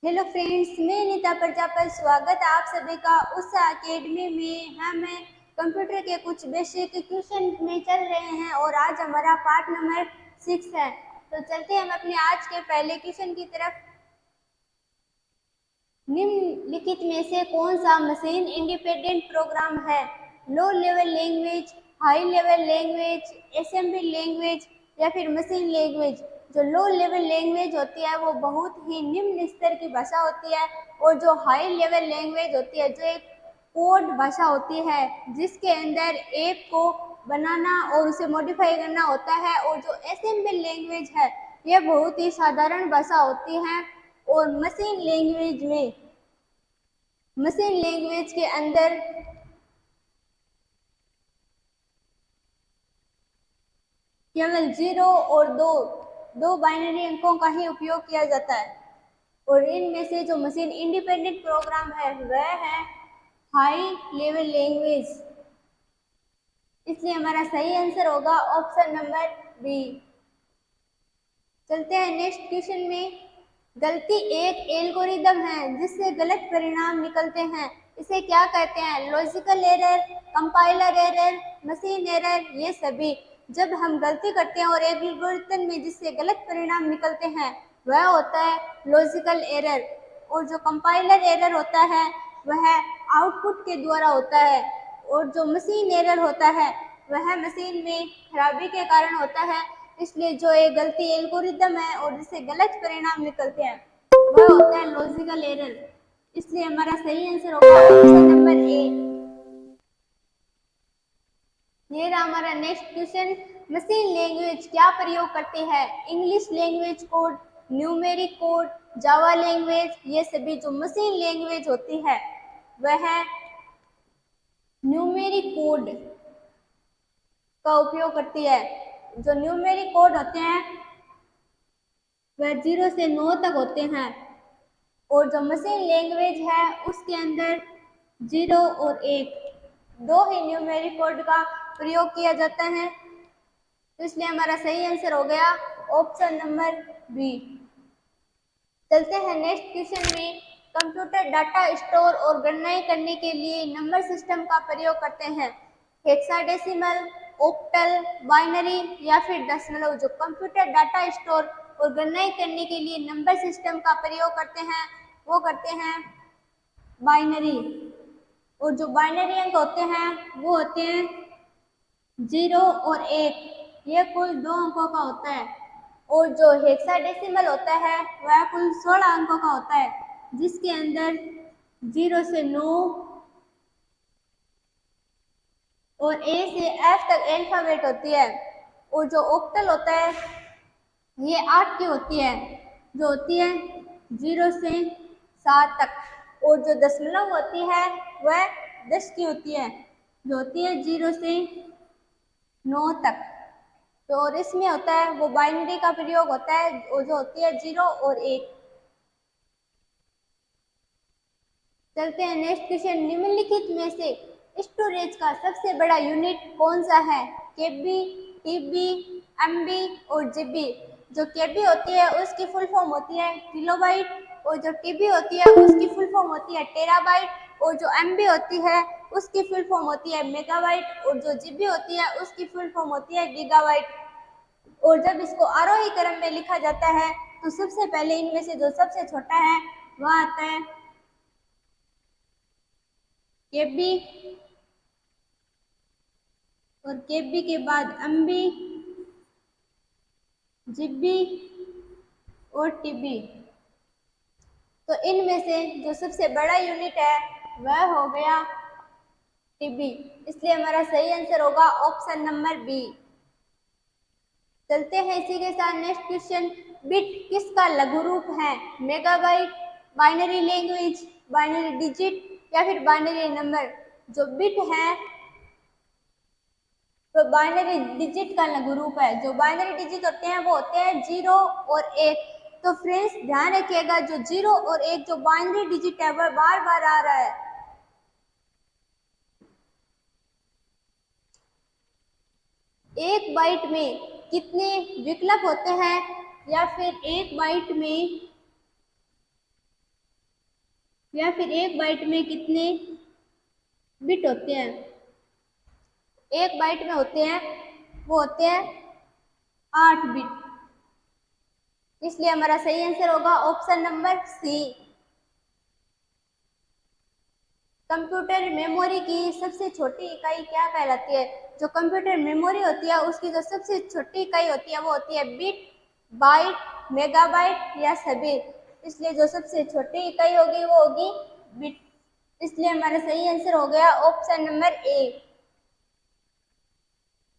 Hello friends, मैं नीता प्रजापति। स्वागत है आप सभी का उस अकेडमी में। हम कंप्यूटर के कुछ बेसिक क्वेश्चन में चल रहे हैं और आज हमारा पार्ट नंबर 6 है। तो चलते हैं हम अपने आज के पहले क्वेश्चन की तरफ। निम्नलिखित में से कौन सा मशीन इंडिपेंडेंट प्रोग्राम है? Low level language, high level language, assembly language या फिर मशीन लैंग्वेज। जो लो लेवल लैंग्वेज होती है वो बहुत ही निम्न स्तर की भाषा होती है, और जो हाई लेवल लैंग्वेज होती है जो एक कोड भाषा होती है जिसके अंदर ऐप को बनाना और उसे मॉडिफाई करना होता है। और जो असेंबली लैंग्वेज है यह बहुत ही साधारण भाषा होती है। और मशीन लैंग्वेज के अंदर केवल 0 और 2 बाइनरी अंकों का ही उपयोग किया जाता है। और इनमें से जो मशीन इंडिपेंडेंट प्रोग्राम है वह है हाई लेवल लैंग्वेज। इसलिए हमारा सही आंसर होगा ऑप्शन नंबर बी। चलते हैं नेक्स्ट क्वेश्चन में। गलती एक एल्गोरिदम है जिससे गलत परिणाम निकलते हैं, इसे क्या कहते हैं? Logical error, compiler error, machine error, ये सभी। जब हम गलती करते हैं और एल्गोरिदम में जिससे गलत परिणाम निकलते हैं वह होता है लॉजिकल एरर। और जो कंपाइलर एरर होता है वह आउटपुट के द्वारा होता है। और जो मशीन एरर होता है वह मशीन में खराबी के कारण होता है। इसलिए जो एक गलती एल्गोरिदम है और जिससे गलत परिणाम निकलते हैं वह होता है लॉजिकल एरर। इसलिए हमारा सही आंसर होगा ऑप्शन नंबर ए। ये रहा हमारा नेक्स्ट क्वेश्चन। मशीन लैंग्वेज क्या प्रयोग करती है? English language code, numeric code, Java language, ये सभी। जो मशीन लैंग्वेज होती है वह न्यूमेरिक कोड का उपयोग करती है। जो न्यूमेरिक कोड होते हैं वह 0 से 9 तक होते हैं। और जो मशीन लैंग्वेज है उसके अंदर 0 और 1 दो ही न्यूमेरिक कोड का प्रयोग किया जाता है। तो इसलिए हमारा सही आंसर हो गया ऑप्शन नंबर बी। चलते हैं नेक्स्ट क्वेश्चन में। कंप्यूटर डाटा स्टोर और गणनाएं करने के लिए नंबर सिस्टम का प्रयोग करते हैं। हेक्साडेसिमल, ऑक्टल, बाइनरी या फिर दशमलव। जो कंप्यूटर डाटा स्टोर और गणनाएं करने के लिए नंबर सिस्टम का प्रयोग करते हैं वो करते हैं बाइनरी। और जो बाइनरी अंक होते हैं वो होते हैं 0 और 1, यह कुल 2 अंकों का होता है। और जो हेक्साडेसिमल होता है वह कुल 16 अंकों का होता है, जिसके अंदर 0 से 9 और ए से एफ तक अल्फाबेट होती है। और जो ऑक्टल होता है ये 8 की होती है, जो होती है 0 से 7 तक। और जो दशमलव होती है वह 10 की होती है, जो होती है 0 से 9 तक। तो और इसमें होता है वो बाइनरी का प्रयोग होता है और जो होती है 0 और 1। चलते हैं नेक्स्ट क्वेश्चन। निम्नलिखित में से स्टोरेज का सबसे बड़ा यूनिट कौन सा है? केबी, टीबी, एमबी और जीबी। जो केबी होती है उसकी फुल फॉर्म होती है किलोबाइट, और जो टीबी होती है उसकी फुल फॉर्म होती है टेराबाइट, और जो एमबी होती है उसकी फुल फॉर्म होती है मेगाबाइट, और जो जीबी होती है उसकी फुल फॉर्म होती है गीगाबाइट। और जब इसको आरोही क्रम में लिखा जाता है तो सबसे पहले इनमें से जो सबसे छोटा है वह आता है केबी, और केबी के बाद एमबी, जीबी और टीबी। तो इनमें से जो सबसे बड़ा यूनिट है वह हो गया टीबी। इसलिए हमारा सही आंसर होगा ऑप्शन नंबर बी। चलते हैं इसी के साथ नेक्स्ट क्वेश्चन। बिट किसका लघु रूप है? Megabyte, binary language, binary digit या फिर बाइनरी नंबर। जो बिट है तो बाइनरी डिजिट का लघु रूप है। जो बाइनरी डिजिट होते हैं वो होते हैं 0 और 1। तो फ्रेंड्स ध्यान रखिएगा, जो 0 और 1 जो बाइनरी डिजिट है वह बार बार आ रहा है। एक बाइट में कितने विकल्प होते हैं, या फिर एक बाइट में या फिर एक बाइट में कितने बिट होते हैं? एक बाइट में होते हैं वो होते हैं 8 बिट। इसलिए हमारा सही आंसर होगा option number C. Computer memory की सबसे छोटी इकाई क्या कहलाती है? जो कंप्यूटर मेमोरी होती है उसकी जो सबसे छोटी इकाई होती है वो होती है बिट, बाइट, मेगाबाइट या सभी। इसलिए जो सबसे छोटी इकाई होगी वो होगी बिट। इसलिए हमारा सही आंसर हो गया ऑप्शन नंबर ए।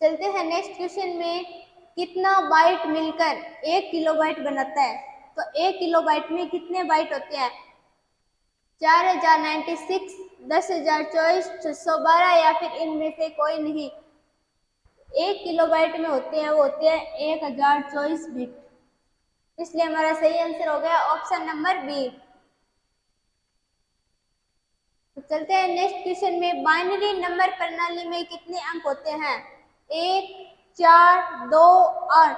चलते हैं नेक्स्ट क्वेश्चन में। कितना बाइट मिलकर 1 किलोबाइट बनाता है? तो 1 किलोबाइट में कितने बाइट होते हैं? 4096, 10,024, 612 या फिर इनमें से कोई नहीं। 1 किलोबाइट में होते हैं वो होते हैं 1024 बिट। इसलिए हमारा सही आंसर हो गया ऑप्शन नंबर बी। तो चलते हैं नेक्स्ट क्वेश्चन में। बाइनरी नंबर प्रणाली में कितने अंक होते हैं? 1, 4, 2, 8।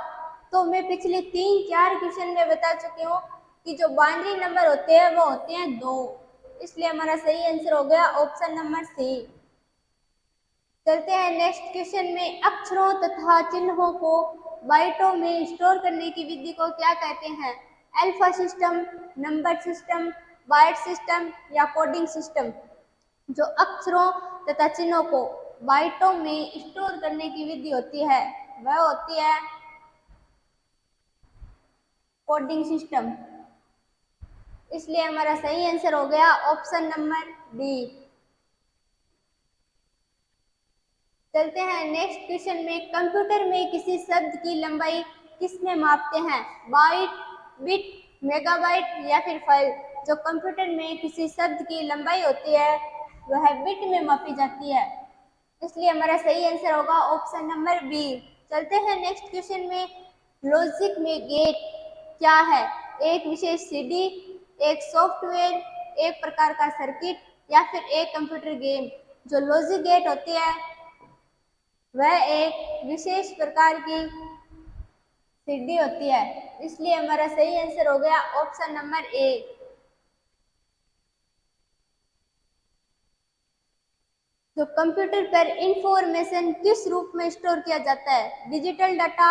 तो मैं पिछले 3-4 क्वेश्चन में बता चुकी हूँ कि जो बाइनरी नंबर होते हैं वो होते हैं 2। इसलिए हमारा सही आंसर हो गया ऑप्शन नंबर सी। चलते हैं नेक्स्ट क्वेश्चन में। अक्षरों तथा चिन्हों को बाइटों में स्टोर करने की विधि को क्या कहते हैं? Alpha system, number system, byte system या कोडिंग सिस्टम? जो अक्षरों तथा चिन्हों को बाइटों में स्टोर करने की विधि होती है वह होती है कोडिंग सिस्टम। इसलिए हमारा सही आंसर हो गया ऑप्शन नंबर डी। चलते हैं नेक्स्ट क्वेश्चन में। कंप्यूटर में किसी शब्द की लंबाई किसमें मापते हैं? बाइट, बिट, मेगाबाइट या फिर फाइल? जो कंप्यूटर में किसी शब्द की लंबाई होती है वह बिट में मापी जाती है। इसलिए हमारा सही आंसर होगा ऑप्शन नंबर बी। चलते हैं नेक्स्ट क्वेश्चन में। लॉजिक में गेट क्या है? एक विशेष सीडी, एक सॉफ्टवेयर, एक प्रकार का सर्किट या फिर एक कंप्यूटर गेम? जो लॉजिक गेट होती है वह एक विशेष प्रकार की सीडी होती है। इसलिए हमारा सही आंसर हो गया ऑप्शन नंबर ए। तो कंप्यूटर पर इंफॉर्मेशन किस रूप में स्टोर किया जाता है? Digital data,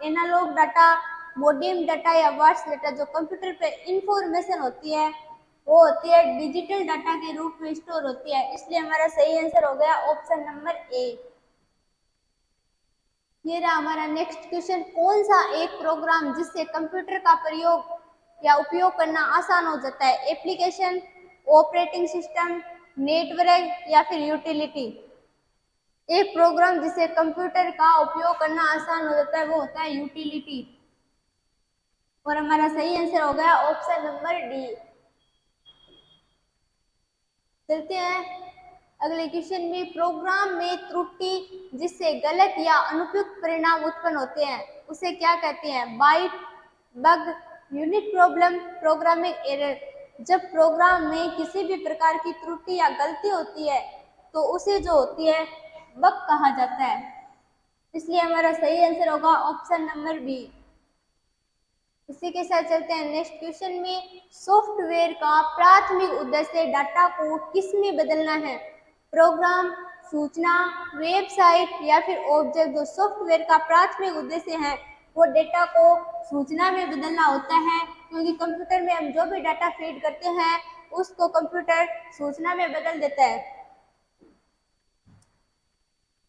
analog data, modem data या वाट्स डाटा? जो कंप्यूटर पर इंफॉर्मेशन होती है वो होती है डिजिटल डाटा के रूप में स्टोर होती है। इसलिए हमारा सही आंसर हो गया ऑप्शन नंबर ए। ये रहा हमारा नेक्स्ट क्वेश्चन। कौन सा एक प्रोग्राम जिससे कंप्यूटर का प्रयोग या उपयोग करना आसान हो जाता है? एप्लीकेशन, ऑपरेटिंग सिस्टम, नेटवर्क या फिर यूटिलिटी? एक प्रोग्राम जिससे कंप्यूटर का उपयोग करना आसान हो जाता है वो होता है यूटिलिटी। और हमारा सही आंसर हो गया ऑप्शन नंबर डी। चलते हैं अगले क्वेश्चन में। प्रोग्राम में त्रुटि जिससे गलत या अनुपयुक्त परिणाम उत्पन्न होते हैं उसे क्या कहते हैं? Byte, bug, unit problem, programming error? जब प्रोग्राम में किसी भी प्रकार की त्रुटि या गलती होती है तो उसे जो होती है बग कहा जाता है। इसलिए हमारा सही आंसर होगा ऑप्शन नंबर बी। इसी के साथ चलते हैं नेक्स्ट क्वेश्चन में। सॉफ्टवेयर का प्राथमिक उद्देश्य डाटा को किस में बदलना है? प्रोग्राम, सूचना, वेबसाइट या फिर ऑब्जेक्ट? जो सॉफ्टवेयर का प्राथमिक उद्देश्य है वो डेटा को सूचना में बदलना होता है, क्योंकि कंप्यूटर में हम जो भी डाटा फीड करते हैं उसको कंप्यूटर सूचना में बदल देता है।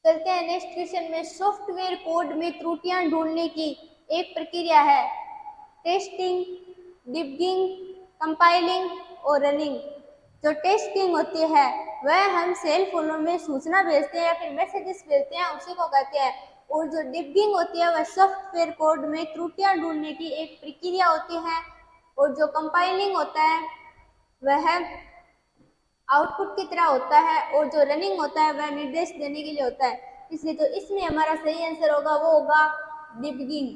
चलते हैं नेक्स्ट क्वेश्चन में। सॉफ्टवेयर कोड में त्रुटियां ढूंढने की एक प्रक्रिया है। टेस्टिंग, डिबगिंग, कंपाइलिंग और रनिंग? जो टेस्टिंग होती है वह हम सेल फोनों में सूचना भेजते हैं या फिर मैसेजेस भेजते हैं उसी को कहते हैं। और जो डिबगिंग होती है वह सॉफ्टवेयर कोड में त्रुटियां ढूंढने की एक प्रक्रिया होती है। और जो कंपाइलिंग होता है वह आउटपुट की तरह होता है। और जो रनिंग होता है वह निर्देश देने के लिए होता है। इसलिए तो इसमें हमारा सही आंसर होगा वो होगा डिबगिंग।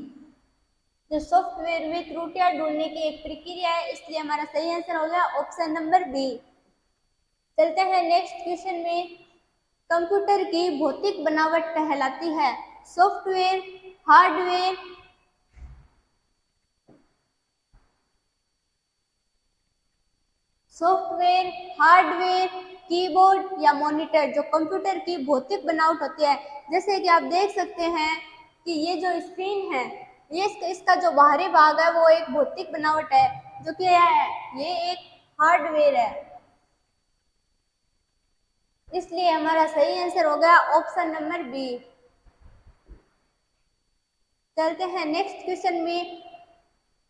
जो सॉफ्टवेयर में त्रुटियां ढूंढने की एक प्रक्रिया है। इसलिए हमारा सही आंसर हो गया ऑप्शन नंबर बी। चलते हैं नेक्स्ट क्वेश्चन में। कंप्यूटर की भौतिक बनावट कहलाती है software, hardware, software, hardware, keyboard या मॉनिटर जो कंप्यूटर की भौतिक बनावट होती है। जैसे कि आप देख सकते हैं कि ये जो स्क्रीन है, ये इसका जो बाहरी भाग है वो एक भौतिक बनावट है, जो कि ये एक हार्डवेयर है। इसलिए हमारा सही आंसर हो गया ऑप्शन नंबर बी। चलते हैं नेक्स्ट क्वेश्चन में।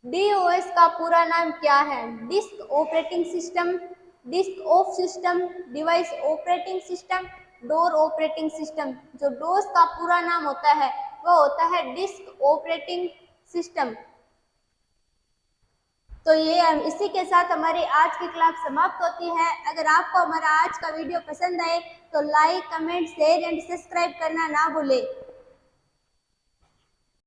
DOS का पूरा नाम क्या है? Disk operating system, disk of system, device operating system, door operating system. जो डोस का पूरा नाम होता है वो होता है डिस्क ऑपरेटिंग सिस्टम। तो ये इसी के साथ हमारी आज की क्लास समाप्त होती है। अगर आपको हमारा आज का वीडियो पसंद आए तो like, comment, share and subscribe करना ना भूलें।